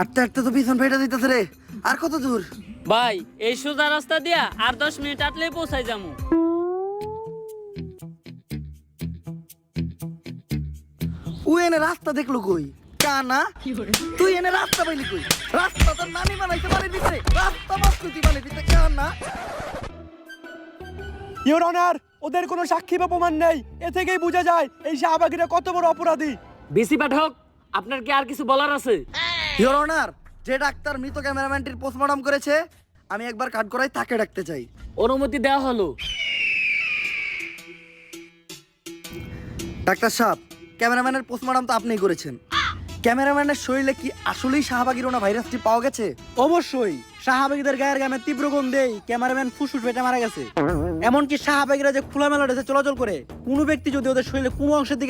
আটটা আটটা তো পিছন ফেটে দিতেছে রে। আর কত দূর? ভাই এই সোজা রাস্তা দিয়া আর 10 মিনিট আটলেই পৌঁছাই যামু। ও এনে রাস্তা দেখলো কই? কানা তুই এনে রাস্তা পাইলি কই? রাস্তা তোর নানি বানাইতে পারে দিতে, রাস্তা মাত্র তুই বানাই দিতে। কানা ইওর অনার, ওদের কোনো সাক্ষী বা প্রমাণ নেই। এ থেকেই বোঝা যায় এই শাহবাগীরা কত বড় অপরাধী। বেশি পাঠক, আপনার কি আর কিছু বলার আছে? ইওর অনার, যে ডাক্তার মৃত ক্যামেরাম্যানটির পোস্টমর্টম করেছে, আমি একবার কাট করাই তাকে ডাকতে চাই। অনুমতি দেওয়া হলো। ডাক্তার সাহেব, ক্যামেরাম্যানের পোস্টমর্টম তো আপনিই করেছেন। ক্যামেরাম্যানের শরীরে কি আসলেই শাহবাগীরোনা ভাইরাসটি পাওয়া গেছে? অবশ্যই শাহবাগীদের গায়ের গামে তীব্র গন্ধেই ক্যামেরাম্যান ফুসফুস ফেটে মারা গেছে। এমনকি শাহবাগীরা যে খোলামেলা দেশে চলাচল করে, কোনো ব্যক্তি যদি ওদের শরীরে কোনো অংশের দিকে